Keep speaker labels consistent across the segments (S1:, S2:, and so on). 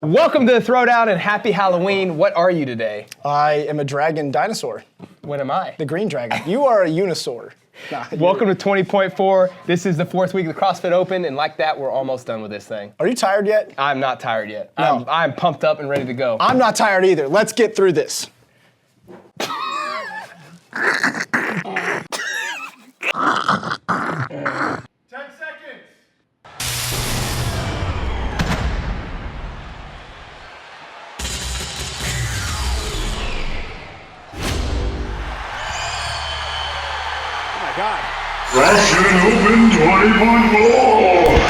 S1: Welcome to the Throwdown and happy Halloween. What are you today?
S2: I am a dragon dinosaur.
S1: What am I?
S2: The green dragon. You are a unisaur.
S1: Welcome to 20.4. This is the 4th week of the CrossFit Open, and like that, we're almost done with this thing.
S2: Are you tired yet?
S1: I'm not tired yet.
S2: No.
S1: I'm pumped up and ready to go.
S2: I'm not tired either. Let's get through this.
S3: 10 seconds.
S2: Oh my God.
S4: CrossFit Open 20.4.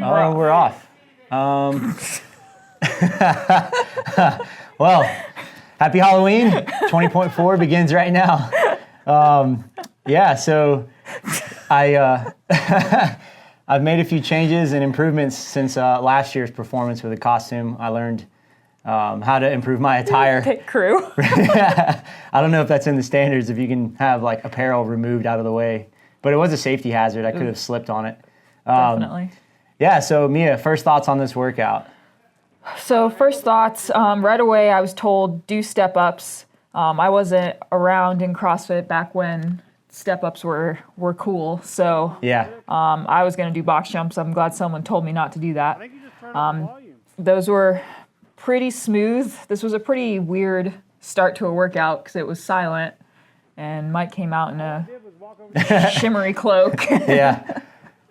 S5: Oh, we're off. Well, happy Halloween. 20.4 begins right now. Yeah, so I've made a few changes and improvements since last year's performance with the costume. I learned how to improve my attire.
S6: Pit crew.
S5: I don't know if that's in the standards, if you can have like apparel removed out of the way, but it was a safety hazard. I could have slipped on it.
S6: Definitely.
S5: Yeah, so Mia, first thoughts on this workout?
S6: So first thoughts, right away I was told do step-ups. I wasn't around in CrossFit back when step-ups were cool, so
S5: Yeah.
S6: I was going to do box jumps. I'm glad someone told me not to do that. Those were pretty smooth. This was a pretty weird start to a workout because it was silent, and Mike came out in a shimmery cloak.
S5: Yeah.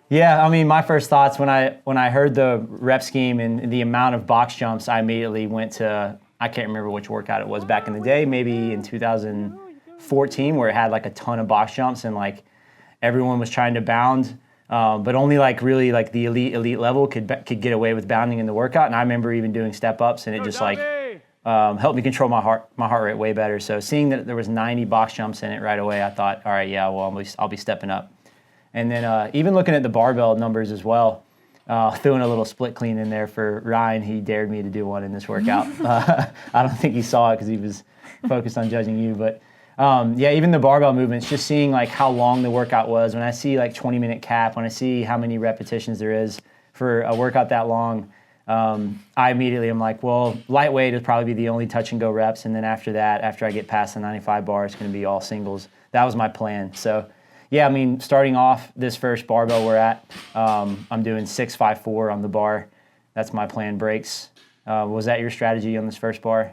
S5: Yeah, I mean, my first thoughts when I heard the rep scheme and the amount of box jumps, I immediately went to, I can't remember which workout it was back in the day, maybe in 2014, where it had like a ton of box jumps and like everyone was trying to bound, but only like really like the elite level could get away with bounding in the workout. And I remember even doing step ups, and it just like helped me control my heart rate way better. So seeing that there was 90 box jumps in it right away, I thought, all right, yeah, well, I'll be stepping up. And then even looking at the barbell numbers as well, throwing a little split clean in there for Ryan. He dared me to do one in this workout. I don't think he saw it because he was focused on judging you. But yeah, even the barbell movements, just seeing like how long the workout was. When I see like 20-minute cap, when I see how many repetitions there is for a workout that long, I immediately am like, well, lightweight is probably the only touch and go reps. And then after that, after I get past the 95 bar, it's going to be all singles. That was my plan. So yeah, I mean, starting off this first barbell we're at, I'm doing 6-5-4 on the bar. That's my plan breaks. Was that your strategy on this first bar?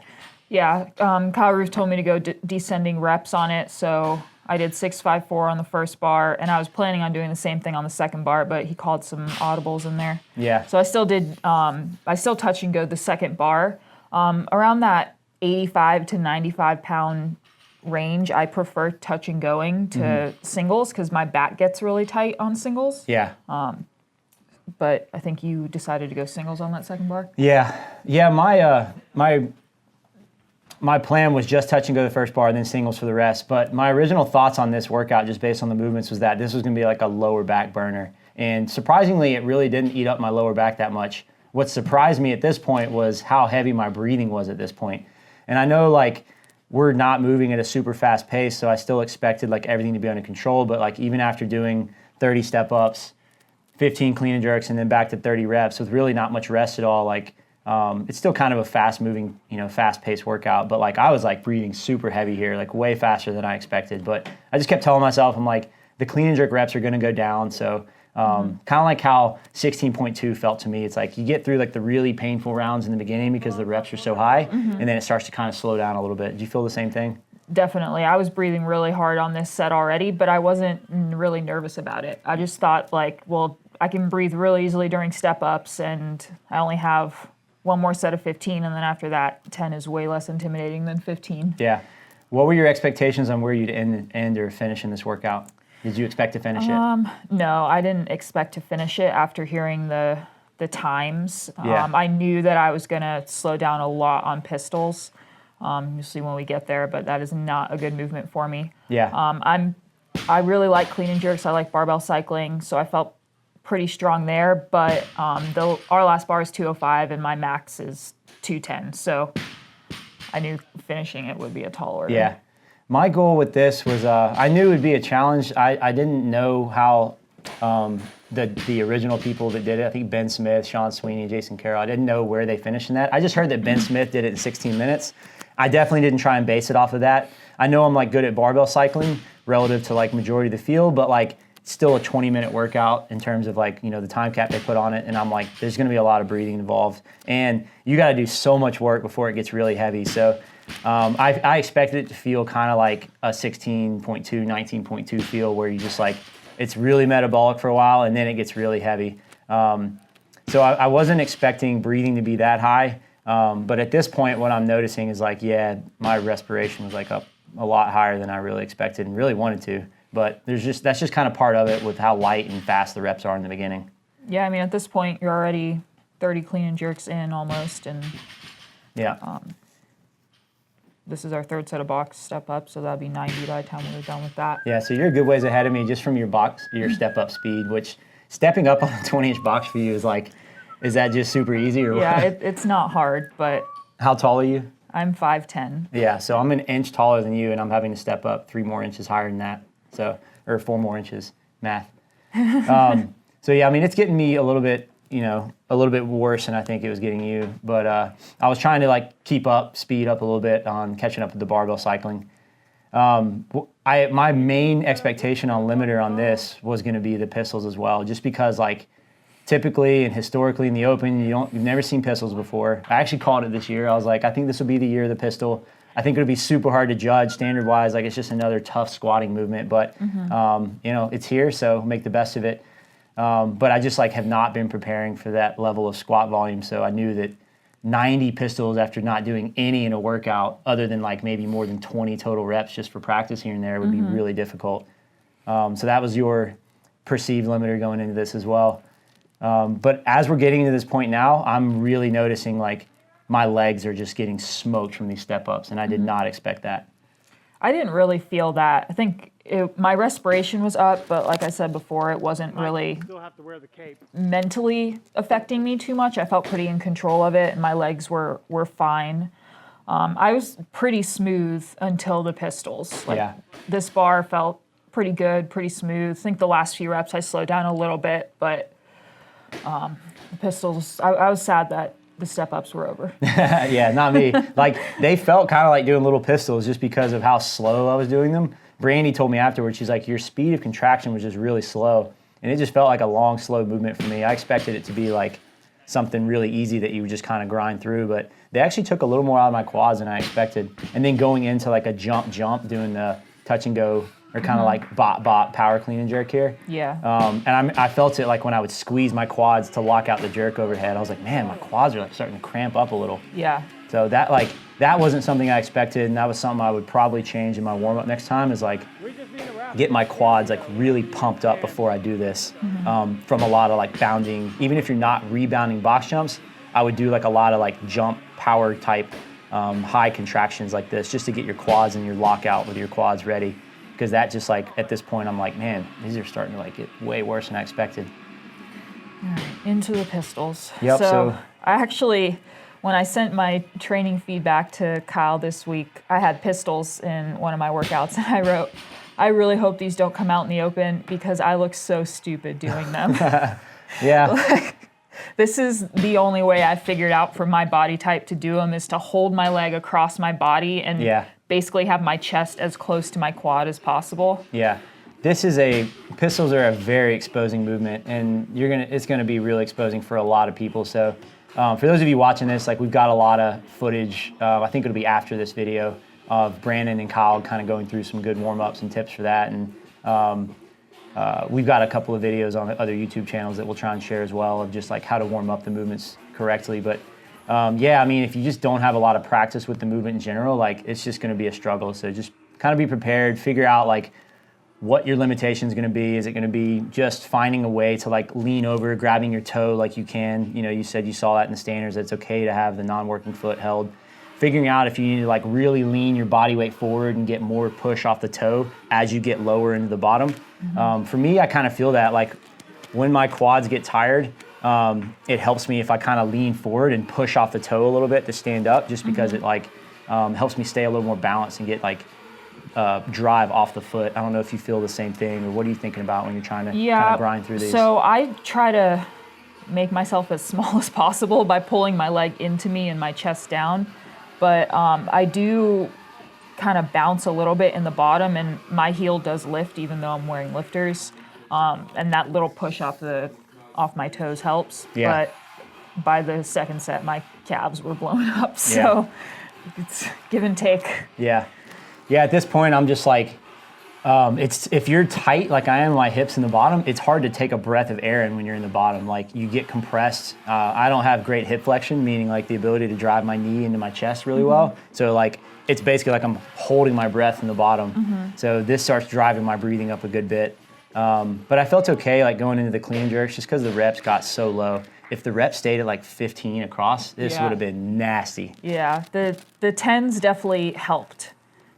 S6: Yeah, Kyle Roof told me to go descending reps on it, so I did 6-5-4 on the first bar, and I was planning on doing the same thing on the second bar, but he called some audibles in there.
S5: Yeah.
S6: So I still did, I still touch and go the second bar. Around that 85 to 95 pound range, I prefer touch and going to singles because my back gets really tight on singles.
S5: Yeah.
S6: But I think you decided to go singles on that second bar.
S5: Yeah. My plan was just touch and go the first bar and then singles for the rest. But my original thoughts on this workout, just based on the movements, was that this was going to be like a lower back burner. And surprisingly, it really didn't eat up my lower back that much. What surprised me at this point was how heavy my breathing was at this point. And I know like we're not moving at a super fast pace, so I still expected like everything to be under control. But like even after doing 30 step ups, 15 clean and jerks, and then back to 30 reps with really not much rest at all, like it's still kind of a fast moving, fast paced workout. But like I was like breathing super heavy here, like way faster than I expected. But I just kept telling myself, I'm like, the clean and jerk reps are going to go down. So kind of like how 16.2 felt to me. It's like you get through like the really painful rounds in the beginning because the reps are so high, and then it starts to kind of slow down a little bit. Do you feel the same thing?
S6: Definitely. I was breathing really hard on this set already, but I wasn't really nervous about it. I just thought like, well, I can breathe really easily during step-ups, and I only have one more set of 15, and then after that, 10 is way less intimidating than 15.
S5: Yeah. What were your expectations on where you'd end or finish in this workout? Did you expect to finish it?
S6: No, I didn't expect to finish it after hearing the times.
S5: Yeah.
S6: I knew that I was going to slow down a lot on pistols. You'll see when we get there, but that is not a good movement for me.
S5: Yeah.
S6: I really like clean and jerks. I like barbell cycling, so I felt pretty strong there. But our last bar is 205, and my max is 210. So I knew finishing it would be a tall order.
S5: Yeah. My goal with this was, I knew it would be a challenge. I didn't know how the original people that did it, I think Ben Smith, Sean Sweeney, Jason Carroll, I didn't know where they finished in that. I just heard that Ben Smith did it in 16 minutes. I definitely didn't try and base it off of that. I know I'm like good at barbell cycling relative to like majority of the field, but like still a 20-minute workout in terms of like, the time cap they put on it. And I'm like, there's gonna be a lot of breathing involved. And you gotta do so much work before it gets really heavy. So I expected it to feel kind of like a 16.2, 19.2 feel where you just like, it's really metabolic for a while and then it gets really heavy. So I wasn't expecting breathing to be that high. But at this point, what I'm noticing is like, yeah, my respiration was like up a lot higher than I really expected and really wanted to. But that's just kind of part of it with how light and fast the reps are in the beginning.
S6: Yeah, I mean, at this point, you're already 30 clean and jerks in almost, and
S5: yeah.
S6: This is our third set of box step up, so that'd be 90 by the time we're done with that.
S5: Yeah, so you're a good ways ahead of me just from your step up speed, which stepping up on a 20-inch box for you is that just super easy or
S6: Yeah,
S5: what?
S6: it's not hard, but
S5: How tall are you?
S6: I'm 5'10".
S5: Yeah, so I'm an inch taller than you, and I'm having to step up 3 more inches higher than that. So, or 4 more inches, math. So yeah, I mean, it's getting me a little bit worse than I think it was getting you. But I was trying to like keep up, speed up a little bit on catching up with the barbell cycling. My main expectation on limiter on this was going to be the pistols as well, just because like typically and historically in the open, you've never seen pistols before. I actually called it this year. I was like, I think this will be the year of the pistol. I think it'll be super hard to judge standard wise. Like it's just another tough squatting movement, but it's here, so make the best of it. But I just like have not been preparing for that level of squat volume. So I knew that 90 pistols after not doing any in a workout other than like maybe more than 20 total reps just for practice here and there would be really difficult. So that was your perceived limiter going into this as well. But as we're getting to this point now, I'm really noticing like my legs are just getting smoked from these step ups, and I did not expect that.
S6: I didn't really feel that. I think my respiration was up, but like I said before, it wasn't really
S2: Still have to wear the cape.
S6: mentally affecting me too much. I felt pretty in control of it, and my legs were fine. I was pretty smooth until the pistols.
S5: Yeah.
S6: This bar felt pretty good, pretty smooth. I think the last few reps I slowed down a little bit, but the pistols, I was sad that the step-ups were over.
S5: Yeah, not me. Like, they felt kind of like doing little pistols just because of how slow I was doing them. Brandy told me afterwards, she's like, your speed of contraction was just really slow. And it just felt like a long, slow movement for me. I expected it to be like something really easy that you would just kind of grind through, but they actually took a little more out of my quads than I expected. And then going into like a jump, doing the touch and go, or kind of like bot power clean and jerk here.
S6: Yeah.
S5: And I felt it like when I would squeeze my quads to lock out the jerk overhead. I was like, man, my quads are like starting to cramp up a little.
S6: Yeah.
S5: So that wasn't something I expected, and that was something I would probably change in my warm up next time. Is like get my quads like really pumped up before I do this. From a lot of like bounding, even if you're not rebounding box jumps, I would do like a lot of like jump power type high contractions like this, just to get your quads and your lockout with your quads ready. Because that just like, at this point, I'm like, man, these are starting to like get way worse than I expected.
S6: All right, into the pistols.
S5: Yep, so
S6: I actually, when I sent my training feedback to Kyle this week, I had pistols in one of my workouts, and I wrote, I really hope these don't come out in the open because I look so stupid doing them.
S5: Yeah.
S6: This is the only way I figured out for my body type to do them, is to hold my leg across my body and basically have my chest as close to my quad as possible.
S5: Yeah. Pistols are a very exposing movement, and it's gonna be really exposing for a lot of people. So for those of you watching this, like, we've got a lot of footage, I think it'll be after this video, of Brandon and Kyle kind of going through some good warm-ups and tips for that. And we've got a couple of videos on other YouTube channels that we'll try and share as well, of just like how to warm up the movements correctly. But yeah, I mean, if you just don't have a lot of practice with the movement in general, like, it's just gonna be a struggle. So just kind of be prepared, figure out like what your limitation is going to be. Is it going to be just finding a way to like lean over, grabbing your toe like you can? You know, you said you saw that in the standards. It's okay to have the non-working foot held. Figuring out if you need to like really lean your body weight forward and get more push off the toe as you get lower into the bottom. For me, I kind of feel that like when my quads get tired, it helps me if I kind of lean forward and push off the toe a little bit to stand up, just because it like helps me stay a little more balanced and get like drive off the foot. I don't know if you feel the same thing, or what are you thinking about when you're trying to kind of grind through these?
S6: So I try to make myself as small as possible by pulling my leg into me and my chest down. But I do kind of bounce a little bit in the bottom, and my heel does lift even though I'm wearing lifters. And that little push off my toes helps.
S5: Yeah.
S6: But by the second set, my calves were blown up. So it's give and take.
S5: Yeah. Yeah, at this point, I'm just like, if you're tight like I am, my hips in the bottom, it's hard to take a breath of air in when you're in the bottom. Like, you get compressed. I don't have great hip flexion, meaning like the ability to drive my knee into my chest really well. So like, it's basically like I'm holding my breath in the bottom. So this starts driving my breathing up a good bit. But I felt okay like going into the clean and jerks just because the reps got so low. If the reps stayed at like 15 across, this would have been nasty.
S6: Yeah, the 10s definitely helped,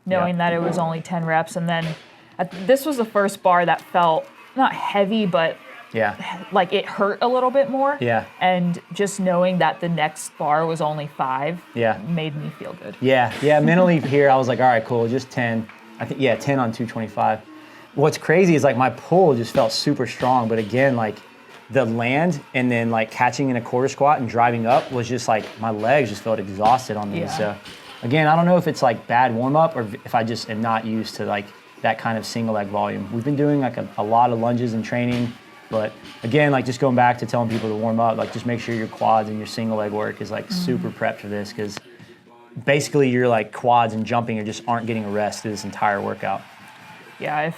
S6: knowing that it was only 10 reps. And then this was the first bar that felt not heavy, but like it hurt a little bit more.
S5: Yeah.
S6: And just knowing that the next bar was only 5 made me feel good.
S5: Yeah, mentally here, I was like, all right, cool, just 10. I think, 10 on 225. What's crazy is like my pull just felt super strong, but again, like the land and then like catching in a quarter squat and driving up was just like, my legs just felt exhausted on these. So again, I don't know if it's like bad warm up or if I just am not used to like that kind of single leg volume. We've been doing like a lot of lunges and training, but again, like just going back to telling people to warm up, like just make sure your quads and your single leg work is like super prepped for this, because basically your like quads and jumping are just aren't getting a rest through this entire workout.
S6: Yeah,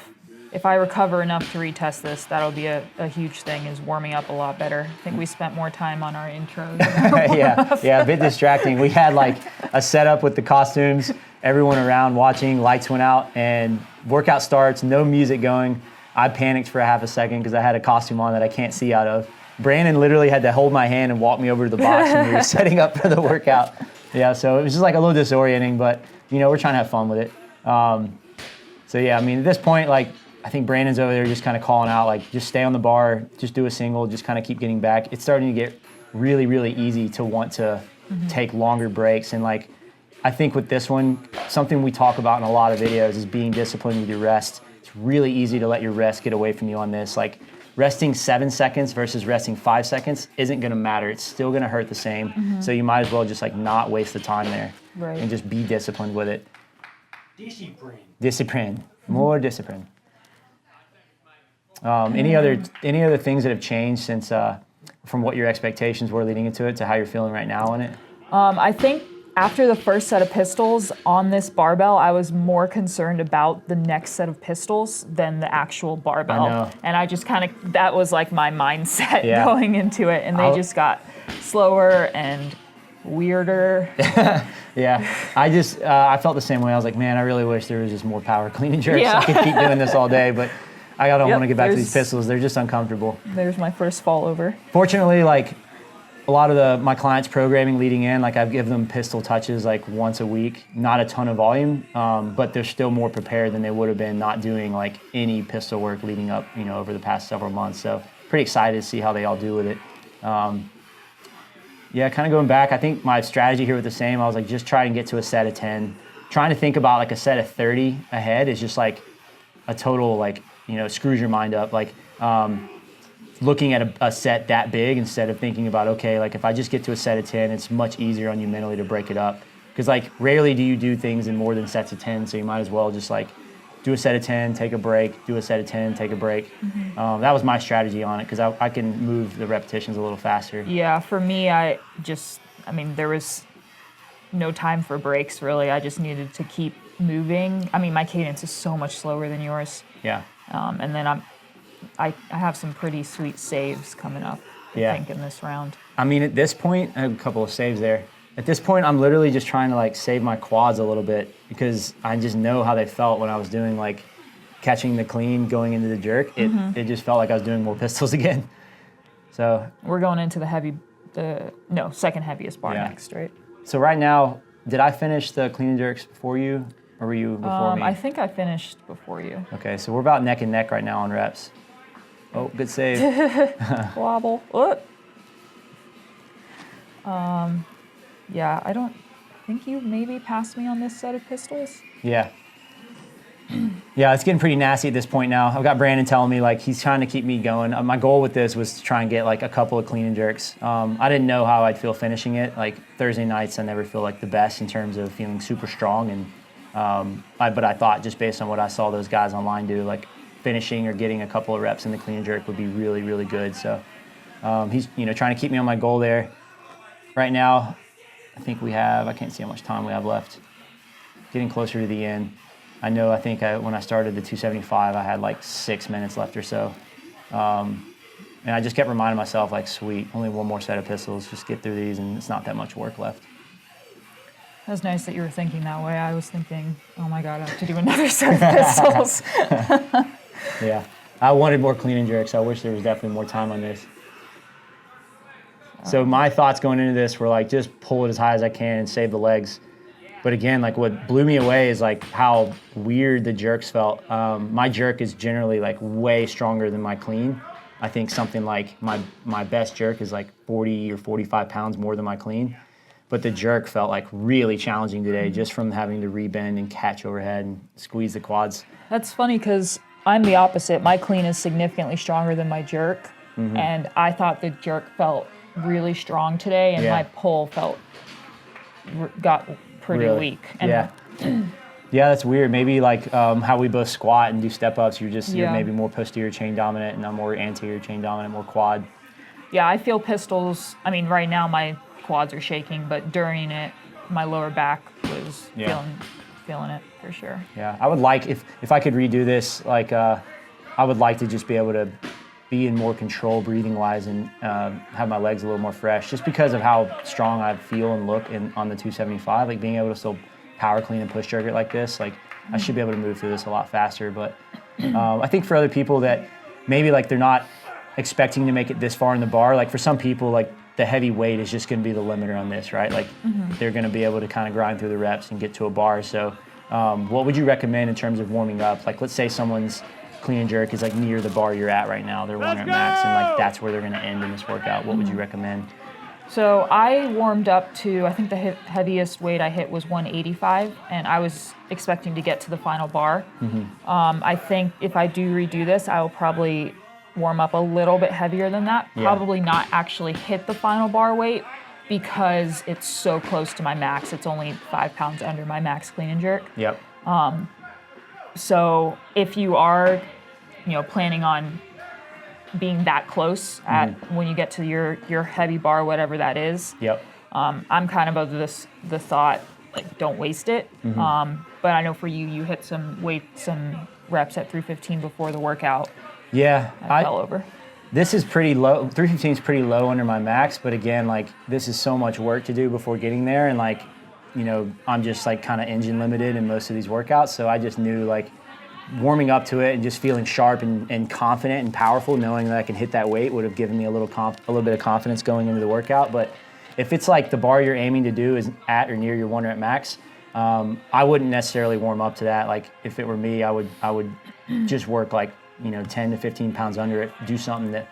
S6: if I recover enough to retest this, that'll be a huge thing, is warming up a lot better. I think we spent more time on our intros.
S5: A bit distracting. We had like a setup with the costumes, everyone around watching, lights went out, and workout starts, no music going. I panicked for a half a second because I had a costume on that I can't see out of. Brandon literally had to hold my hand and walk me over to the box when we were setting up for the workout. Yeah, so it was just like a little disorienting, but you know, we're trying to have fun with it. So yeah, I mean, at this point, like, I think Brandon's over there just kind of calling out, like, just stay on the bar, just do a single, just kind of keep getting back. It's starting to get really, really easy to want to take longer breaks. And like, I think with this one, something we talk about in a lot of videos is being disciplined with your rest. It's really easy to let your rest get away from you on this. Like, resting 7 seconds versus resting 5 seconds isn't gonna matter. It's still gonna hurt the same. So you might as well just like not waste the time there and just be disciplined with it. Discipline, more discipline. Any other things that have changed since from what your expectations were leading into it to how you're feeling right now on it?
S6: I think after the first set of pistols on this barbell, I was more concerned about the next set of pistols than the actual barbell.
S5: I know.
S6: And I just kind of, that was like my mindset going into it. And they just got slower and weirder.
S5: I felt the same way. I was like, man, I really wish there was just more power clean and jerks. I could keep doing this all day, but I don't want to get back to these pistols. They're just uncomfortable.
S6: There's my first fall over.
S5: Fortunately, like a lot of my clients programming leading in, like I've given them pistol touches like once a week, not a ton of volume, but they're still more prepared than they would have been not doing like any pistol work leading up, you know, over the past several months. So pretty excited to see how they all do with it. Kind of going back, I think my strategy here was the same. I was like, just try and get to a set of 10. Trying to think about like a set of 30 ahead is just like a total like, you know, screws your mind up. Like looking at a set that big instead of thinking about, okay, like if I just get to a set of 10, it's much easier on you mentally to break it up. Because like rarely do you do things in more than sets of 10, so you might as well just like do a set of 10, take a break, do a set of 10, take a break. That was my strategy on it, because I can move the repetitions a little faster.
S6: Yeah, for me, there was no time for breaks really. I just needed to keep moving. I mean, my cadence is so much slower than yours.
S5: Yeah.
S6: And then I have some pretty sweet saves coming up, I think, in this round.
S5: I mean, at this point, I have a couple of saves there. At this point, I'm literally just trying to like save my quads a little bit, because I just know how they felt when I was doing like catching the clean, going into the jerk. It just felt like I was doing more pistols again. So
S6: we're going into second heaviest bar next, right?
S5: So right now, did I finish the clean and jerks before you, or were you before me?
S6: I think I finished before you.
S5: Okay, so we're about neck and neck right now on reps. Oh, good save.
S6: Wobble. Yeah, think you maybe passed me on this set of pistols.
S5: Yeah. Yeah, it's getting pretty nasty at this point now. I've got Brandon telling me like he's trying to keep me going. My goal with this was to try and get like a couple of clean and jerks. I didn't know how I'd feel finishing it. Like Thursday nights, I never feel like the best in terms of feeling super strong. And but I thought just based on what I saw those guys online do, like finishing or getting a couple of reps in the clean and jerk would be really, really good. So he's trying to keep me on my goal there. Right now, I think I can't see how much time we have left. Getting closer to the end. I think when I started the 275, I had like 6 minutes left or so. And I just kept reminding myself, like, sweet, only one more set of pistols, just get through these, and it's not that much work left.
S6: That's nice that you were thinking that way. I was thinking, oh my God, I have to do another set of pistols.
S5: Yeah, I wanted more clean and jerks. I wish there was definitely more time on this. So my thoughts going into this were like, just pull it as high as I can and save the legs. But again, like what blew me away is like how weird the jerks felt. My jerk is generally like way stronger than my clean. I think something like my best jerk is like 40 or 45 pounds more than my clean. But the jerk felt like really challenging today just from having to rebend and catch overhead and squeeze the quads.
S6: That's funny because I'm the opposite. My clean is significantly stronger than my jerk. And I thought the jerk felt really strong today and my pull got pretty
S5: Really?
S6: weak. And
S5: Yeah, that's weird. Maybe like how we both squat and do step ups, you're maybe more posterior chain dominant and I'm more anterior chain dominant, more quad.
S6: Yeah, I feel pistols. I mean, right now my quads are shaking, but during it, my lower back was feeling it for sure.
S5: Yeah, I would like, if I could redo this, like I would like to just be able to be in more control breathing wise and have my legs a little more fresh just because of how strong I feel and look on the 275. Like being able to still power clean and push jerk it like this, like I should be able to move through this a lot faster. But I think for other people that maybe like they're not expecting to make it this far in the bar, like for some people like the heavy weight is just going to be the limiter on this, right? Like they're going to be able to kind of grind through the reps and get to a bar. So what would you recommend in terms of warming up? Like let's say someone's clean and jerk is like near the bar you're at right now. They're one at max and like that's where they're going to end in this workout. What would you recommend?
S6: So I warmed up to, I think the heaviest weight I hit was 185, and I was expecting to get to the final bar. I think if I do redo this, I will probably warm up a little bit heavier than that.
S5: Yeah.
S6: Probably not actually hit the final bar weight because it's so close to my max. It's only 5 pounds under my max clean and jerk.
S5: Yep.
S6: So if you are, planning on being that close at when you get to your heavy bar, whatever that is.
S5: Yep.
S6: I'm kind of the thought, like, don't waste it. But I know for you hit some reps at 315 before the workout.
S5: Yeah.
S6: I fell over.
S5: This is pretty low. 315 is pretty low under my max, but again, like this is so much work to do before getting there, and like, I'm just like kind of engine limited in most of these workouts, so I just knew like warming up to it and just feeling sharp and confident and powerful, knowing that I can hit that weight would have given me a little bit of confidence going into the workout. But if it's like the bar you're aiming to do is at or near your 1 rep max, I wouldn't necessarily warm up to that. Like if it were me, I would just work like 10 to 15 pounds under it, do something that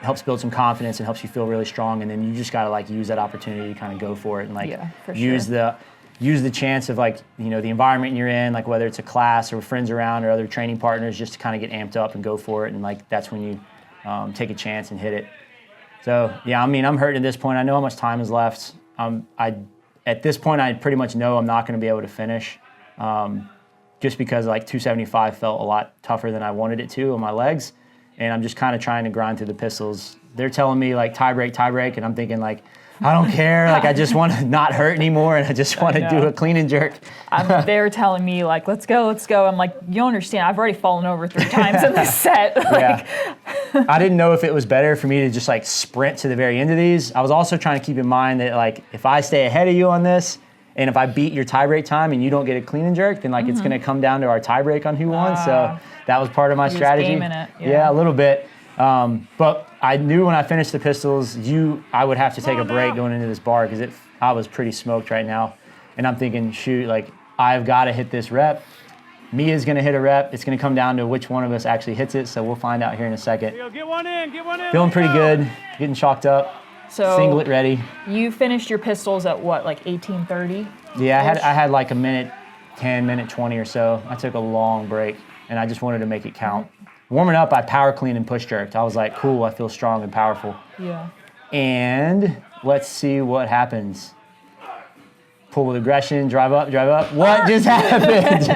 S5: helps build some confidence and helps you feel really strong, and then you just gotta like use that opportunity to kind of go for it and like use the chance of like the environment you're in, like whether it's a class or friends around or other training partners, just to kind of get amped up and go for it, and like that's when you take a chance and hit it. So yeah, I mean I'm hurting at this point. I know how much time is left. At this point I pretty much know I'm not going to be able to finish. Just because like 275 felt a lot tougher than I wanted it to on my legs, and I'm just kind of trying to grind through the pistols. They're telling me like tie break, and I'm thinking like, I don't care, like I just want to not hurt anymore, and I just want to do a clean and jerk.
S6: They're telling me like, let's go. I'm like, you don't understand, I've already fallen over 3 times in this set.
S5: I didn't know if it was better for me to just like sprint to the very end of these. I was also trying to keep in mind that like if I stay ahead of you on this, and if I beat your tie break time and you don't get a clean and jerk, then like it's going to come down to our tie break on who won. So that was part of my strategy.
S6: Gaming it,
S5: yeah, a little bit. But I knew when I finished the pistols, I would have to take a break going into this bar because I was pretty smoked right now. And I'm thinking, shoot, like I've got to hit this rep. Mia's going to hit a rep. It's going to come down to which one of us actually hits it. So we'll find out here in a second.
S3: Get one in.
S5: Feeling pretty good, getting chalked up.
S6: So
S5: Singlet ready.
S6: you finished your pistols at what, like 18:30?
S5: Yeah, I had like a minute 10, minute 20 or so. I took a long break, and I just wanted to make it count. Warming up, I power clean and push jerked. I was like, cool, I feel strong and powerful.
S6: Yeah.
S5: And let's see what happens. Pull with aggression, drive up. What just happened?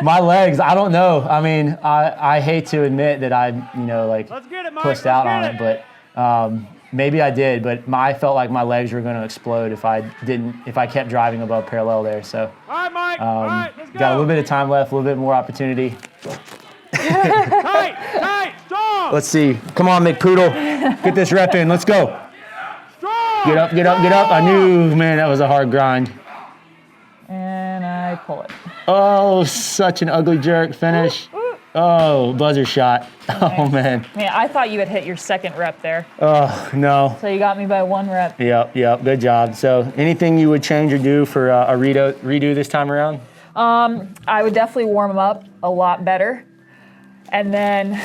S5: My legs, I don't know. I mean, I hate to admit that I, pushed out on it, but maybe I did. But I felt like my legs were going to explode if I kept driving above parallel there. So,
S3: All right, Mike. All right, let's go.
S5: got a little bit of time left, a little bit more opportunity.
S3: Tight, strong.
S5: Let's see. Come on, McPoodle. Get this rep in. Let's go.
S3: Strong.
S5: Get up. I knew, man, that was a hard grind.
S6: And I pull it.
S5: Oh, such an ugly jerk finish. Oh, buzzer shot. Oh, man.
S6: Man, I thought you had hit your second rep there.
S5: Oh, no.
S6: So you got me by 1 rep.
S5: Yep. Good job. So anything you would change or do for a redo this time around?
S6: I would definitely warm them up a lot better. And then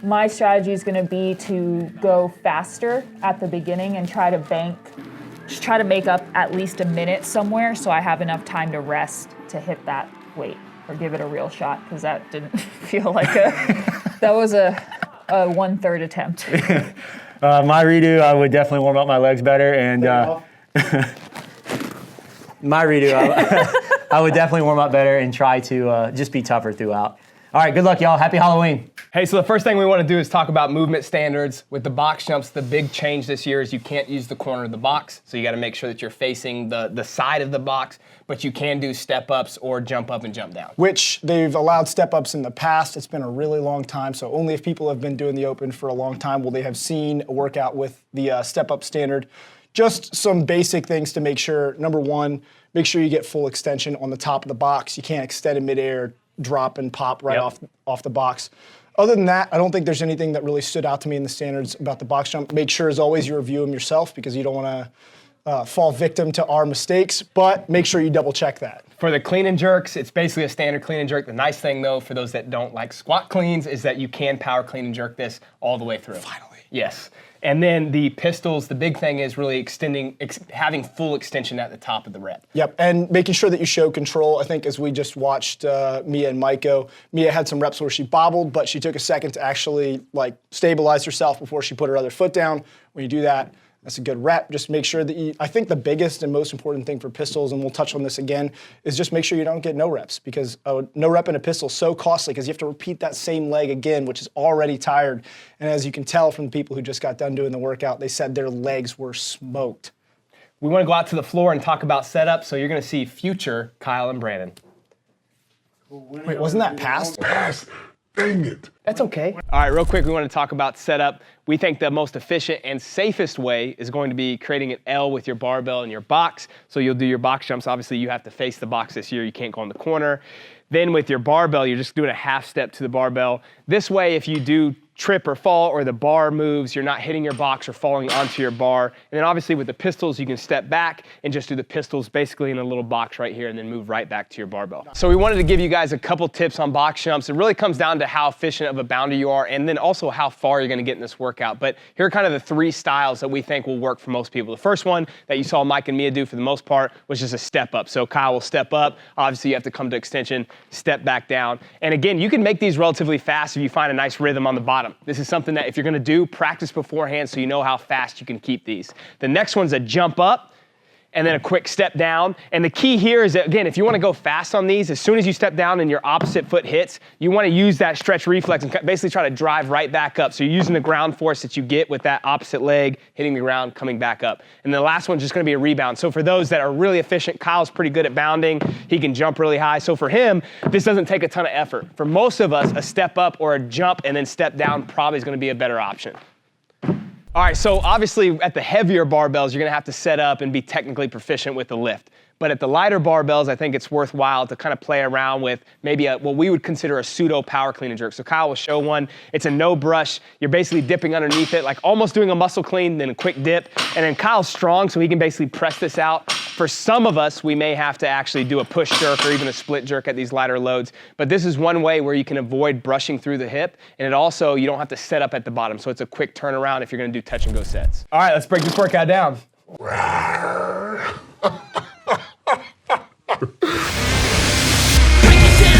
S6: my strategy is going to be to go faster at the beginning and try to make up at least a minute somewhere so I have enough time to rest to hit that weight or give it a real shot, because that didn't feel like that was a 1/3 attempt.
S5: My redo, I would definitely warm up my legs better, and my redo, I would definitely warm up better and try to just be tougher throughout. All right, good luck, y'all. Happy Halloween.
S1: Hey, so the first thing we want to do is talk about movement standards. With the box jumps, the big change this year is you can't use the corner of the box, so you got to make sure that you're facing the side of the box, but you can do step-ups or jump up and jump down.
S2: Which they've allowed step-ups in the past. It's been a really long time, so only if people have been doing the open for a long time will they have seen a workout with the step-up standard. Just some basic things to make sure. Number one, make sure you get full extension on the top of the box. You can't extend in midair, drop and pop right off the box. Other than that, I don't think there's anything that really stood out to me in the standards about the box jump. Make sure, as always, you review them yourself because you don't want to fall victim to our mistakes, but make sure you double check that.
S1: For the clean and jerks, it's basically a standard clean and jerk. The nice thing, though, for those that don't like squat cleans, is that you can power clean and jerk this all the way through.
S2: Finally.
S1: Yes. And then the pistols, the big thing is really having full extension at the top of the rep.
S2: Yep, and making sure that you show control. I think as we just watched Mia and Mike go, Mia had some reps where she bobbled, but she took a second to actually stabilize herself before she put her other foot down. When you do that, that's a good rep. Just make sure that I think the biggest and most important thing for pistols, and we'll touch on this again, is just make sure you don't get no reps, because no rep in a pistol is so costly because you have to repeat that same leg again, which is already tired. And as you can tell from the people who just got done doing the workout, they said their legs were smoked.
S1: We want to go out to the floor and talk about setup, so you're going to see future Kyle and Brandon.
S2: Wait, wasn't that past?
S4: Pass. Dang it.
S1: That's okay. All right, real quick, we want to talk about setup. We think the most efficient and safest way is going to be creating an L with your barbell and your box. So you'll do your box jumps. Obviously, you have to face the box this year. You can't go in the corner. Then with your barbell, you're just doing a half step to the barbell. This way, if you do trip or fall or the bar moves, you're not hitting your box or falling onto your bar. And then obviously with the pistols, you can step back and just do the pistols basically in a little box right here and then move right back to your barbell. So we wanted to give you guys a couple tips on box jumps. It really comes down to how efficient of a bounder you are and then also how far you're gonna get in this workout. But here are kind of the 3 styles that we think will work for most people. The first one that you saw Mike and Mia do for the most part was just a step up. So Kyle will step up. Obviously you have to come to extension, step back down. And again, you can make these relatively fast if you find a nice rhythm on the bottom. This is something that if you're gonna do, practice beforehand so you know how fast you can keep these. The next one's a jump up and then a quick step down. And the key here is that, again, if you wanna go fast on these, as soon as you step down and your opposite foot hits, you wanna use that stretch reflex and basically try to drive right back up. So you're using the ground force that you get with that opposite leg, hitting the ground, coming back up. And the last one's just gonna be a rebound. So for those that are really efficient, Kyle's pretty good at bounding. He can jump really high. So for him, this doesn't take a ton of effort. For most of us, a step up or a jump and then step down probably is gonna be a better option. All right, so obviously at the heavier barbells, you're gonna have to set up and be technically proficient with the lift. But at the lighter barbells, I think it's worthwhile to kind of play around with maybe what we would consider a pseudo power clean and jerk. So Kyle will show one. It's a no brush. You're basically dipping underneath it, like almost doing a muscle clean, then a quick dip. And then Kyle's strong, so he can basically press this out For some of us, we may have to actually do a push jerk or even a split jerk at these lighter loads. But this is one way where you can avoid brushing through the hip. And it also, you don't have to set up at the bottom. So it's a quick turnaround if you're gonna do touch and go sets. All right, let's break this workout down.
S2: All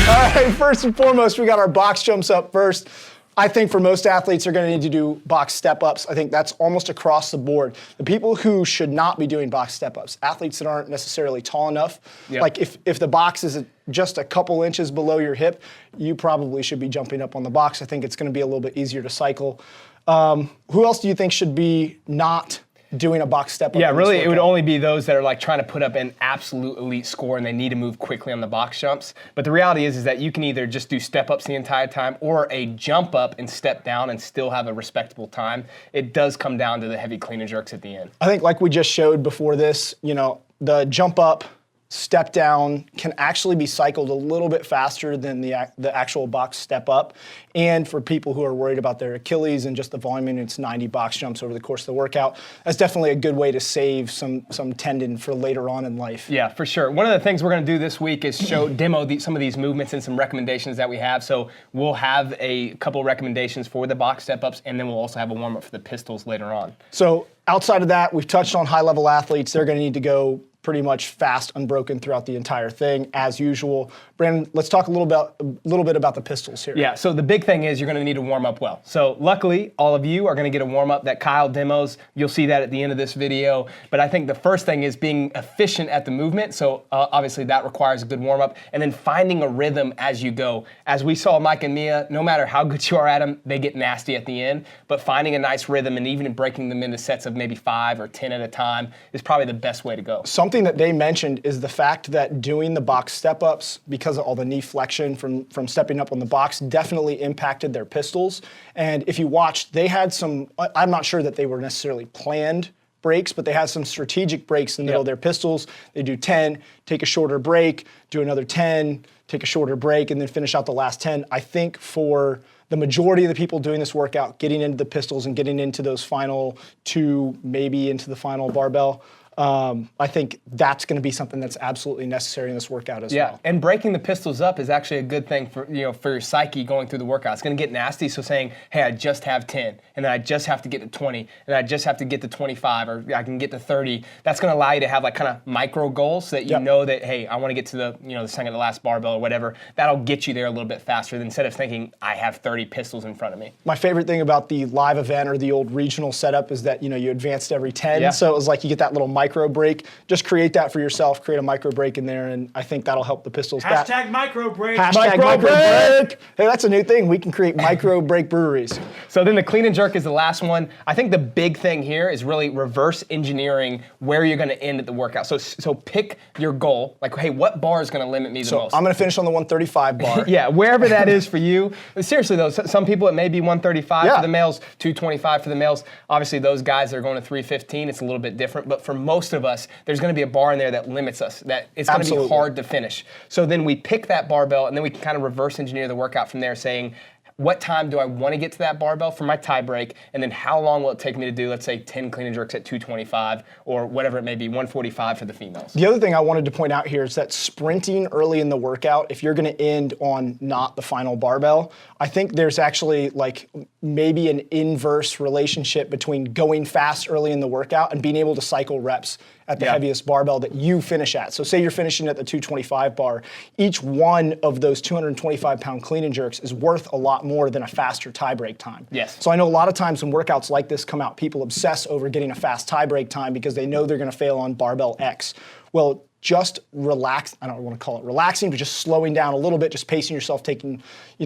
S2: right, first and foremost, we got our box jumps up first. I think for most athletes, they're going to need to do box step-ups. I think that's almost across the board. The people who should not be doing box step-ups, athletes that aren't necessarily tall enough, like if the box is just a couple inches below your hip, you probably should be jumping up on the box. I think it's going to be a little bit easier to cycle. Who else do you think should be not doing a box step up?
S1: Yeah, really, it would only be those that are like trying to put up an absolute elite score and they need to move quickly on the box jumps. But the reality is that you can either just do step ups the entire time or a jump up and step down and still have a respectable time. It does come down to the heavy clean and jerks at the end.
S2: I think like we just showed before this, you know, the jump up, step down can actually be cycled a little bit faster than the actual box step up. And for people who are worried about their Achilles and just the volume, and it's 90 box jumps over the course of the workout, that's definitely a good way to save some tendon for later on in life.
S1: Yeah, for sure. One of the things we're going to do this week is demo some of these movements and some recommendations that we have. So we'll have a couple recommendations for the box step ups, and then we'll also have a warm up for the pistols later on.
S2: So outside of that, we've touched on high level athletes. They're going to need to go pretty much fast, unbroken throughout the entire thing, as usual. Brandon, let's talk a little bit about the pistols here.
S1: Yeah, so the big thing is you're going to need to warm up well. So luckily, all of you are going to get a warm up that Kyle demos. You'll see that at the end of this video. But I think the first thing is being efficient at the movement. So obviously that requires a good warm up. And then finding a rhythm as you go. As we saw Mike and Mia, no matter how good you are at them, they get nasty at the end. But finding a nice rhythm and even breaking them into sets of maybe 5 or 10 at a time is probably the best way to go.
S2: Something that they mentioned is the fact that doing the box step-ups, because of all the knee flexion from stepping up on the box, definitely impacted their pistols. And if you watched, they had some, I'm not sure that they were necessarily planned breaks, but they had some strategic breaks in the middle of their pistols. They do 10, take a shorter break, do another 10, take a shorter break, and then finish out the last 10. I think for the majority of the people doing this workout, getting into the pistols and getting into those final 2, maybe into the final barbell, I think that's going to be something that's absolutely necessary in this workout as well.
S1: And breaking the pistols up is actually a good thing for for your psyche going through the workout. It's going to get nasty, so saying, hey, I just have 10, and then I just have to get to 20, and I just have to get to 25, or I can get to 30. That's going to allow you to have like kind of micro goals so that you know that, hey, I want to get to the the second to last barbell or whatever. That'll get you there a little bit faster than instead of thinking I have 30 pistols in front of me.
S2: My favorite thing about the live event or the old regional setup is that you advanced every 10, so it was like you get that little micro break. Just create that for yourself, create a micro break in there, and I think that'll help the pistols.
S3: Hashtag micro break.
S2: Hashtag micro break. Hey, that's a new thing. We can create micro break breweries.
S1: So then the clean and jerk is the last one. I think the big thing here is really reverse engineering where you're going to end at the workout. So pick your goal. Like, hey, what bar is going to limit me the most?
S2: I'm going to finish on the 135 bar.
S1: Yeah, wherever that is for you. Seriously though, some people it may be 135 for the males, 225 for the males. Obviously those guys that are going to 315, it's a little bit different. But for most of us, there's going to be a bar in there that limits us, that it's going to be hard to finish. So then we pick that barbell, and then we can kind of reverse engineer the workout from there, saying, what time do I want to get to that barbell for my tie break, and then how long will it take me to do, let's say, 10 clean and jerks at 225, or whatever it may be, 145 for the females.
S2: The other thing I wanted to point out here is that sprinting early in the workout, if you're going to end on not the final barbell, I think there's actually like maybe an inverse relationship between going fast early in the workout and being able to cycle reps at the heaviest barbell that you finish at. So say you're finishing at the 225 bar, each one of those 225-pound clean and jerks is worth a lot more than a faster tie break time.
S1: Yes.
S2: So I know a lot of times when workouts like this come out, people obsess over getting a fast tie break time because they know they're going to fail on barbell X. Well, just relax, I don't want to call it relaxing, but just slowing down a little bit, just pacing yourself, taking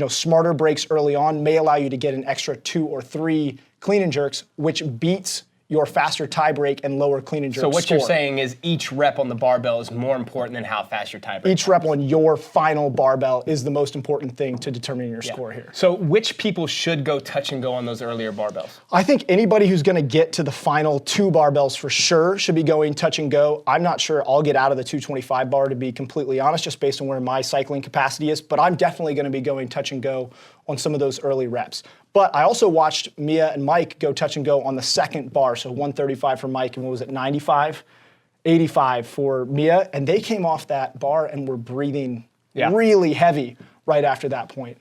S2: smarter breaks early on may allow you to get an extra 2 or 3 clean and jerks, which beats your faster tie break and lower clean and jerk
S1: So what
S2: score.
S1: you're saying is each rep on the barbell is more important than how fast your tie break
S2: Each rep on your final barbell is the most important thing to determining your score here.
S1: So which people should go touch and go on those earlier barbells?
S2: I think anybody who's going to get to the final 2 barbells for sure should be going touch and go. I'm not sure I'll get out of the 225 bar, to be completely honest, just based on where my cycling capacity is, but I'm definitely going to be going touch and go on some of those early reps. But I also watched Mia and Mike go touch and go on the second bar, so 135 for Mike, and what was it, 95? 85 for Mia, and they came off that bar and were breathing
S1: Yeah.
S2: really heavy right after that point.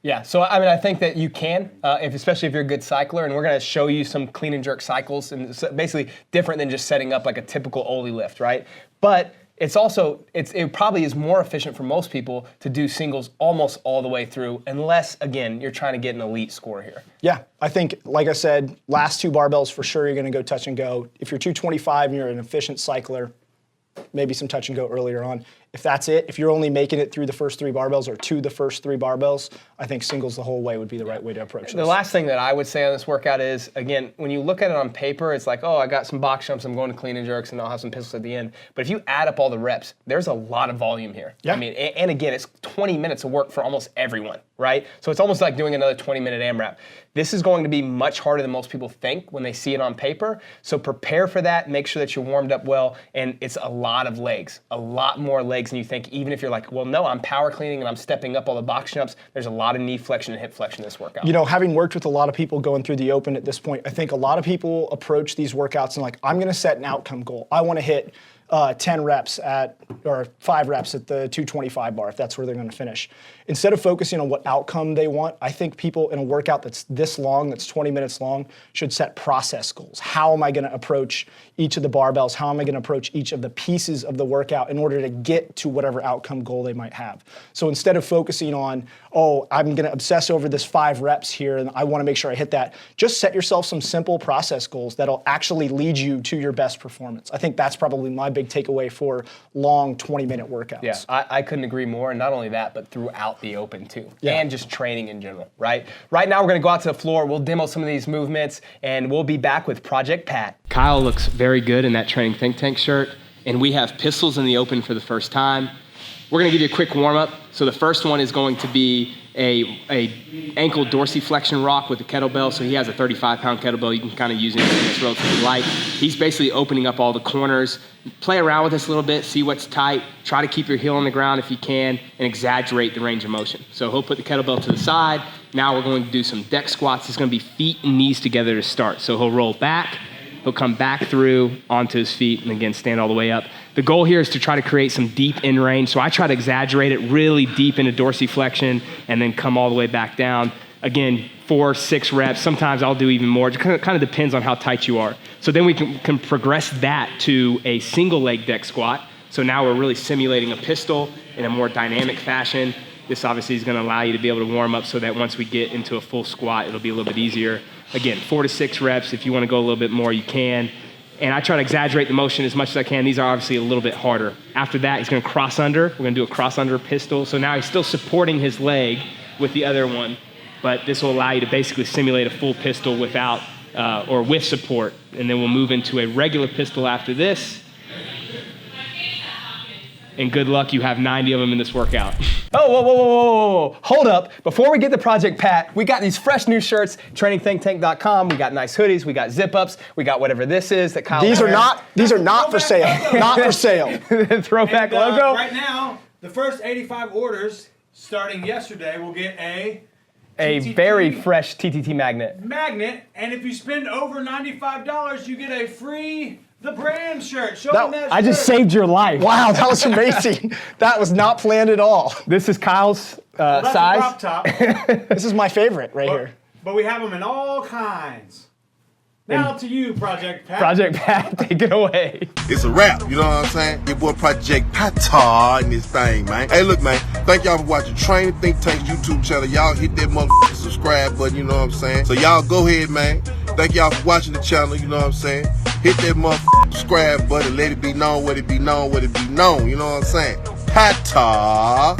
S1: Yeah, so I mean, I think that you can, especially if you're a good cycler, and we're gonna show you some clean and jerk cycles, and it's basically different than just setting up like a typical Ollie lift, right? But it's also, it probably is more efficient for most people to do singles almost all the way through, unless, again, you're trying to get an elite score here.
S2: Yeah, I think, like I said, last 2 barbells for sure you're gonna go touch and go. If you're 225 and you're an efficient cycler, maybe some touch and go earlier on. If that's it, if you're only making it through the first 3 barbells or to the first 3 barbells, I think singles the whole way would be the right way to approach this.
S1: The last thing that I would say on this workout is, again, when you look at it on paper, it's like, oh, I got some box jumps, I'm going to clean and jerks, and I'll have some pistols at the end. But if you add up all the reps, there's a lot of volume here.
S2: Yeah.
S1: I mean, and again, it's 20 minutes of work for almost everyone, right? So it's almost like doing another 20-minute AMRAP. This is going to be much harder than most people think when they see it on paper. So prepare for that, make sure that you're warmed up well, and it's a lot of legs, a lot more legs than you think, even if you're like, well, no, I'm power cleaning and I'm stepping up all the box jumps. There's a lot of knee flexion and hip flexion in this workout.
S2: You know, having worked with a lot of people going through the open at this point, I think a lot of people approach these workouts and like, I'm gonna set an outcome goal. I wanna hit 10 reps or 5 reps at the 225 bar, if that's where they're gonna finish. Instead of focusing on what outcome they want, I think people in a workout that's this long, that's 20 minutes long, should set process goals. How am I gonna approach each of the barbells? How am I gonna approach each of the pieces of the workout in order to get to whatever outcome goal they might have? So instead of focusing on, oh, I'm gonna obsess over this 5 reps here and I wanna make sure I hit that, just set yourself some simple process goals that'll actually lead you to your best performance. I think that's probably my big takeaway for long 20-minute workouts.
S1: Yeah, I couldn't agree more, and not only that, but throughout the open too, and just training in general, right? Right now we're gonna go out to the floor, we'll demo some of these movements, and we'll be back with Project Pat. Kyle looks very good in that training think tank shirt, and we have pistols in the open for the first time. We're gonna give you a quick warm up. So the first one is going to be a ankle dorsiflexion rock with a kettlebell. So he has a 35-pound kettlebell. You can kind of use it and it's relatively light. He's basically opening up all the corners. Play around with this a little bit, see what's tight. Try to keep your heel on the ground if you can and exaggerate the range of motion. So he'll put the kettlebell to the side. Now we're going to do some deck squats. It's gonna be feet and knees together to start. So he'll roll back, he'll come back through onto his feet and again, stand all the way up. The goal here is to try to create some deep in range. So I try to exaggerate it really deep into dorsiflexion and then come all the way back down. Again, 4, 6 reps. Sometimes I'll do even more. It kind of depends on how tight you are. So then we can progress that to a single leg deck squat. So now we're really simulating a pistol in a more dynamic fashion. This obviously is going to allow you to be able to warm up so that once we get into a full squat, it'll be a little bit easier. Again, 4 to 6 reps. If you want to go a little bit more, you can. And I try to exaggerate the motion as much as I can. These are obviously a little bit harder. After that, he's going to cross under. We're going to do a cross under pistol. So now he's still supporting his leg with the other one, but this will allow you to basically simulate a full pistol without or with support. And then we'll move into a regular pistol after this. And good luck, you have 90 of them in this workout. Oh, whoa. Hold up. Before we get to Project Pat, we got these fresh new shirts, trainingthinktank.com. We got nice hoodies, we got zip-ups, we got whatever this is that Kyle
S2: These are not for sale. Not for sale.
S1: Throwback
S3: And,
S1: logo.
S3: Right now, the first 85 orders starting yesterday will get a TTT
S1: very fresh TTT magnet.
S3: And if you spend over $95, you get a free The Brand shirt. Show them that
S1: I just
S3: shirt.
S1: saved your life.
S2: Wow, that was amazing. That was not planned at all.
S1: This is Kyle's
S3: That's
S1: size.
S3: a crop top.
S2: This is my favorite right here.
S3: But we have them in all kinds. Now to you, Project Pat.
S1: Project Pat, take it away.
S4: It's a wrap, you know what I'm saying? Your boy Project Patar in this thing, man. Hey, look, man, thank y'all for watching Training Think Tank's YouTube channel. Y'all hit that motherfucking subscribe button, you know what I'm saying? So y'all go ahead, man. Thank y'all for watching the channel, you know what I'm saying? Hit that motherfucking subscribe button, let it be known, what it be known, what it be known, you know what I'm saying? Patar.